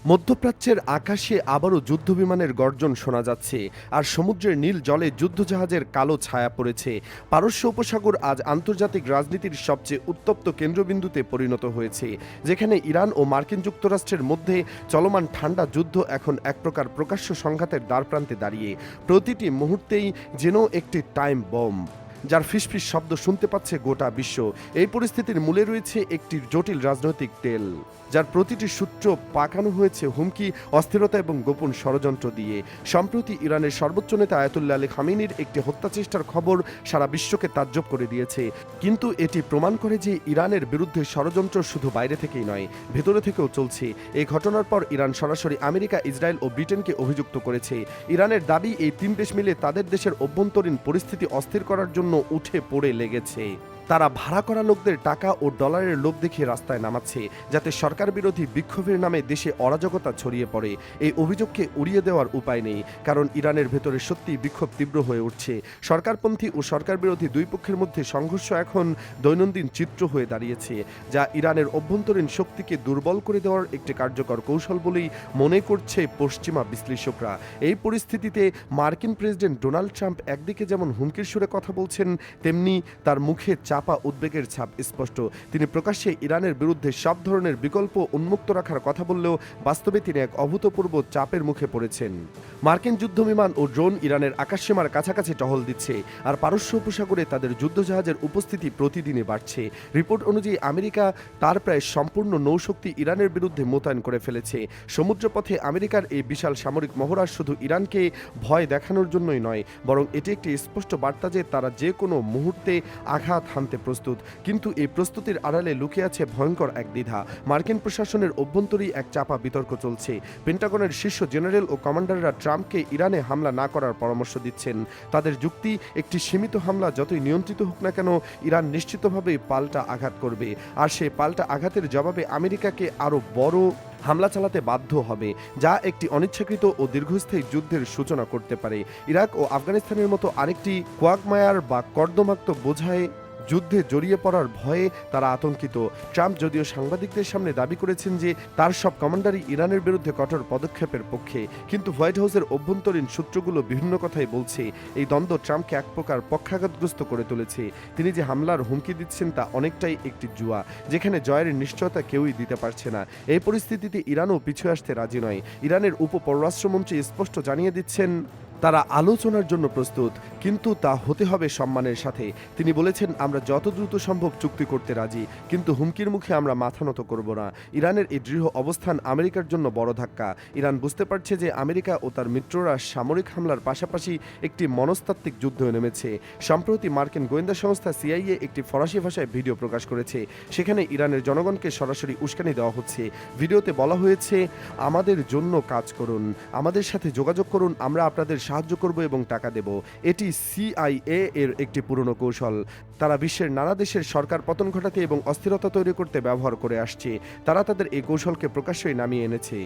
মধ্যপ্রাচ্যের আকাশে আবারও যুদ্ধবিমানের গর্জন শোনা যাচ্ছে, আর সমুদ্রের নীল জলে যুদ্ধজাহাজের কালো ছায়া পড়েছে। পারস্য উপসাগর আজ আন্তর্জাতিক রাজনীতির সবচেয়ে উত্তপ্ত কেন্দ্রবিন্দুতে পরিণত হয়েছে, যেখানে ইরান ও মার্কিন যুক্তরাষ্ট্রের মধ্যে চলমান ঠান্ডা যুদ্ধ এখন এক প্রকার প্রকাশ্য সংঘাতের দ্বারপ্রান্তে দাঁড়িয়ে। প্রতিটি মুহূর্তেই যেন একটি টাইম বম্ব, যার ফিসফিস শব্দ শুনতে পাচ্ছে গোটা বিশ্ব। এই পরিস্থিতির মূলে রয়েছে একটি জটিল রাজনৈতিক তেল, যার প্রতিটি সূত্র পাকানো হয়েছে হুমকি, অস্থিরতা এবং গোপন ষড়যন্ত্র দিয়ে। সম্প্রতি ইরানের সর্বোচ্চ নেতা আয়াতুল্লাহ আলী খামেনির একটি হত্যাচেষ্টার খবর সারা বিশ্বকে তাজ্জব করে দিয়েছে, কিন্তু এটি প্রমাণ করে যে ইরানের বিরুদ্ধে ষড়যন্ত্র শুধু বাইরে থেকেই নয়, ভেতরে থেকেও চলছে। এই ঘটনার পর ইরান সরাসরি আমেরিকা, ইসরায়েল ও ব্রিটেনকে অভিযুক্ত করেছে। ইরানের দাবি, এই তিন দেশ মিলে তাদের দেশের অভ্যন্তরীণ পরিস্থিতি অস্থির করার জন্য উঠে পড়ে লেগেছে। তারা ভাড়া করা লোকদের টাকা ও ডলারের লোভ দেখিয়ে রাস্তায় নামাচ্ছে, যাতে সরকার বিরোধী বিক্ষোভের নামে দেশে অরাজকতা ছড়িয়ে পড়ে। এই অভিযোগকে উড়িয়ে দেওয়ার উপায় নেই, কারণ ইরানের ভেতরে সত্যিই বিক্ষোভ তীব্র হয়ে উঠছে। সরকারপন্থী ও সরকার বিরোধী দুই পক্ষের মধ্যে সংঘর্ষ এখন দৈনন্দিন চিত্র হয়ে দাঁড়িয়েছে, যা ইরানের অভ্যন্তরীণ শক্তিকে দুর্বল করে দেওয়ার একটি কার্যকর কৌশল বলেই মনে করছে পশ্চিমা বিশ্লেষকরা। এই পরিস্থিতিতে মার্কিন প্রেসিডেন্ট ডোনাল্ড ট্রাম্প একদিকে যেমন হুমকির সুরে কথা বলছেন, তেমনি তার মুখে চাপা উদ্বেগের ছাপ স্পষ্ট। তিনি প্রকাশ্যে ইরানের বিরুদ্ধে সব ধরনের বিকল্প উন্মুক্ত রাখার কথা বললেও বাস্তবে তিনি এক অভূতপূর্ব চাপের মুখে পড়েছেন। মার্কিন যুদ্ধবিমান ও ড্রোন ইরানের আকাশসীমার কাছাকাছি টহল দিচ্ছে, আর পারস্য উপসাগরে তাদের যুদ্ধজাহাজের উপস্থিতি প্রতিদিনই বাড়ছে। রিপোর্ট অনুযায়ী আমেরিকা তার প্রায় সম্পূর্ণ নৌশক্তি ইরানের বিরুদ্ধে মোতায়েন করে ফেলেছে। সমুদ্রপথে আমেরিকার এই বিশাল সামরিক মহড়া শুধু ইরানকে ভয় দেখানোর জন্যই নয়, বরং এটি একটি স্পষ্ট বার্তা যে তারা যে কোনো মুহূর্তে আঘাত হানতে প্রস্তুত। কিন্তু এই প্রস্তুতির আড়ালে লুকিয়ে আছে ভয়ঙ্কর এক দ্বিধা। মার্কিন প্রশাসনের অভ্যন্তরেই এক চাপা বিতর্ক চলছে। পেন্টাগনের শীর্ষ জেনারেল ও কমান্ডাররা ট্রাম্পকে ইরানে হামলা না করার পরামর্শ দিচ্ছেন। তাদের যুক্তি, একটি সীমিত হামলা যতই নিয়ন্ত্রিত হোক না কেন, ইরান নিশ্চিতভাবেই পাল্টা আঘাত করবে, আর সেই পাল্টা আঘাতের জবাবে আমেরিকাকে আরও বড় হামলা চালাতে বাধ্য হবে, যা একটি অনিচ্ছাকৃত ও দীর্ঘস্থায়ী যুদ্ধের সূচনা করতে পারে। ইরাক ও আফগানিস্তানের মতো আরেকটি কোয়াগমায়ার বা কর্দমাক্ত বোঝায় যুদ্ধে জড়িয়ে পড়ার ভয়ে তারা আতঙ্কিত। ট্রাম্প যদিও সাংবাদিকদের সামনে দাবি করেছেন যে তার সব কমান্ডারই ইরানের বিরুদ্ধে কঠোর পদক্ষেপের পক্ষে, কিন্তু হোয়াইট হাউসের অভ্যন্তরীণ সূত্রগুলো বিভিন্ন কথাই বলছে। এই দ্বন্দ্ব ট্রাম্পকে এক প্রকার পক্ষাঘাতগ্রস্ত করে তুলেছে। তিনি যে হামলার হুমকি দিচ্ছেন তা অনেকটাই একটি জুয়া, যেখানে জয়ের নিশ্চয়তা কেউই দিতে পারছে না। এই পরিস্থিতিতে ইরানও পিছু আসতে রাজি নয়। ইরানের উপ পররাষ্ট্রমন্ত্রী স্পষ্ট জানিয়ে দিচ্ছেন তারা আলোচনার জন্য প্রস্তুত, কিন্তু তা হতে হবে সম্মানের সাথে। তিনি বলেছেন, আমরা যত দ্রুত সম্ভব চুক্তি করতে রাজি, কিন্তু হুমকির মুখে আমরা মাথা নত করব না। ইরানের এই দৃঢ় অবস্থান আমেরিকার জন্য বড় ধাক্কা। ইরান বুঝতে পারছে যে আমেরিকা ও তার মিত্ররা সামরিক হামলার পাশাপাশি একটি মনস্তাত্ত্বিক যুদ্ধে নেমেছে। সম্প্রতি মার্কিন গোয়েন্দা সংস্থা সিআইএ একটি ফরাসি ভাষায় ভিডিও প্রকাশ করেছে। সেখানে ইরানের জনগণকে সরাসরি উস্কানি দেওয়া হচ্ছে। ভিডিওতে বলা হয়েছে, আমাদের জন্য কাজ করুন, আমাদের সাথে যোগাযোগ করুন, আমরা আপনাদের সাহায্য করব এবং টাকা দেব। এটি সিআইএ এর একটি পুরনো কৌশল। তারা বিশ্বের নানা দেশের সরকার পতন ঘটাতে এবং অস্থিরতা তৈরি করতে ব্যবহার করে আসছে। তারা তাদের এই কৌশলকে প্রকাশ্যই নামিয়ে এনেছে।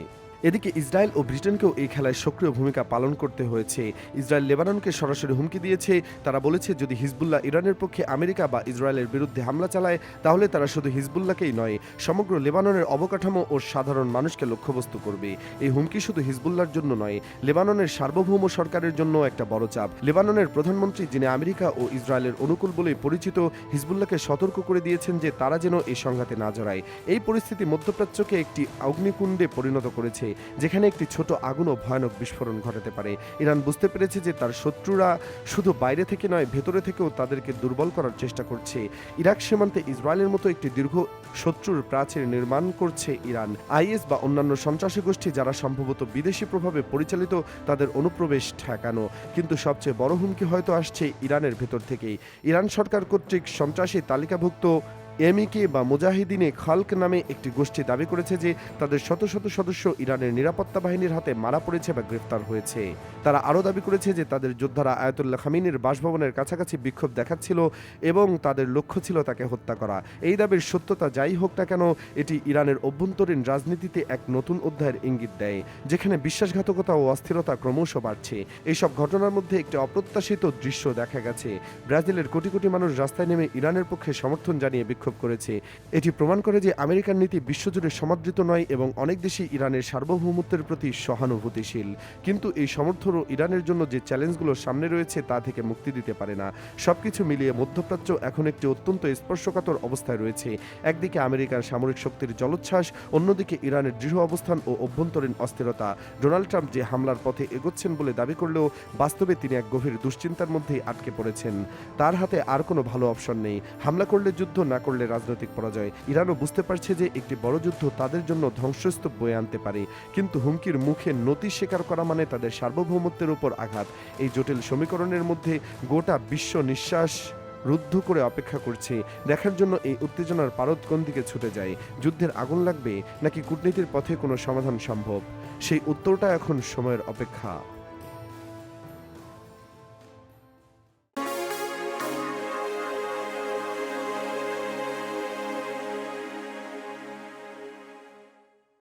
এদিকে ইসরায়েল ও ব্রিটেনকেও এই খেলায় সক্রিয় ভূমিকা পালন করতে হয়েছে। ইসরায়েল লেবাননকে সরাসরি হুমকি দিয়েছে। তারা বলেছে, যদি হিজবুল্লাহ ইরানের পক্ষে আমেরিকা বা ইসরায়েলের বিরুদ্ধে হামলা চালায়, তাহলে তারা শুধু হিজবুল্লাহকেই নয়, সমগ্র লেবাননের অবকাঠামো ও সাধারণ মানুষকে লক্ষ্যবস্তু করবে। এই হুমকি শুধু হিজবুল্লাহর জন্য নয়, লেবাননের সার্বভৌম সরকারের জন্য একটা বড় চাপ। লেবাননের প্রধানমন্ত্রী, যিনি আমেরিকা ও ইসরায়েলের অনুকূল বলেই পরিচিত, হিজবুল্লাহকে সতর্ক করে দিয়েছেন যে তারা যেন এই সংঘাতে না জড়ায়। এই পরিস্থিতি মধ্যপ্রাচ্যকে একটি অগ্নিকুণ্ডে পরিণত করেছে, যেখানে একটি ছোট আগুনও ভয়ানক বিস্ফোরণ ঘটাতে পারে। ইরান বুঝতে পেরেছে যে তার শত্রুরা শুধু বাইরে থেকে নয়, ভেতরে থেকেও তাদেরকে দুর্বল করার চেষ্টা করছে। ইরাক সীমান্তে ইসরায়েলের মতো একটি দীর্ঘ শত্রুর প্রাচীর নির্মাণ করছে ইরান। আইএস বা অন্যান্য সন্ত্রাসী গোষ্ঠী যারা সম্ভবত বিদেশি প্রভাবে পরিচালিত, তাদের অনুপ্রবেশ ঠেকানো। কিন্তু সবচেয়ে বড় হুমকি হয়তো আসছে ইরানের ভেতর থেকেই। ইরান সরকার কর্তৃক সন্ত্রাসী তালিকাভুক্ত এমইকে বা মুজাহিদিনে খালক নামে একটি গোষ্ঠী দাবি করেছে যে তাদের শত শত সদস্য ইরানের নিরাপত্তা বাহিনীর হাতে মারা পড়েছে বা গ্রেফতার হয়েছে। তারা আরও দাবি করেছে যে তাদের যোদ্ধারা আয়াতুল্লাহ খামেনির বাসভবনের কাছাকাছি বিক্ষোভ দেখাচ্ছিল এবং তাদের লক্ষ্য ছিল তাকে হত্যা করা। এই দাবির সত্যতা যাই হোক না কেন, এটি ইরানের অভ্যন্তরীণ রাজনীতিতে এক নতুন অধ্যায়ের ইঙ্গিত দেয়, যেখানে বিশ্বাসঘাতকতা ও অস্থিরতা ক্রমশ বাড়ছে। এইসব ঘটনার মধ্যে একটি অপ্রত্যাশিত দৃশ্য দেখা গেছে। ব্রাজিলের কোটি কোটি মানুষ রাস্তায় নেমে ইরানের পক্ষে সমর্থন জানিয়ে বিক্ষোভ বৈঠক করেছে। এটি প্রমাণ করে যে আমেরিকার নীতি বিশ্বজুড়ে সমাদৃত নয় এবং অনেক দেশই ইরানের সার্বভৌমত্বের প্রতি সহানুভূতিশীল। কিন্তু এই সমর্থনও ইরানের জন্য যে চ্যালেঞ্জগুলো সামনে রয়েছে তা থেকে মুক্তি দিতে পারে না। সবকিছু মিলিয়ে মধ্যপ্রাচ্য এখন একটি অত্যন্ত স্পর্শকাতর অবস্থায় রয়েছে। একদিকে আমেরিকার সামরিক শক্তির জলোচ্ছ্বাস, অন্যদিকে ইরানের দৃঢ় অবস্থান ও অভ্যন্তরীণ অস্থিরতা। ডোনাল্ড ট্রাম্প যে হামলার পথে এগোচ্ছেন বলে দাবি করলেও বাস্তবে তিনি এক গভীর দুশ্চিন্তার মধ্যেই আটকে পড়েছেন। তার হাতে আর কোনো ভালো অপশন নেই। হামলা করলে যুদ্ধ, না করলে রাজনৈতিক পরাজয়। ইরানও বুঝতে পারছে যে একটি বড় যুদ্ধ তাদের জন্য ধ্বংসস্তূপ বয়ে আনতে পারে, কিন্তু হুমকির মুখে নতি স্বীকার করা মানে তাদের সার্বভৌমত্বের উপর আঘাত। এই জটিল সমীকরণের মধ্যে গোটা বিশ্ব নিঃশ্বাস রুদ্ধ করে অপেক্ষা করছে দেখার জন্য এই উত্তেজনার পারদ কোন দিকে ছুটে যায়। যুদ্ধের আগুন লাগবে নাকি কূটনীতির পথে কোনো সমাধান সম্ভব? সেই উত্তরটা এখন সময়ের অপেক্ষা।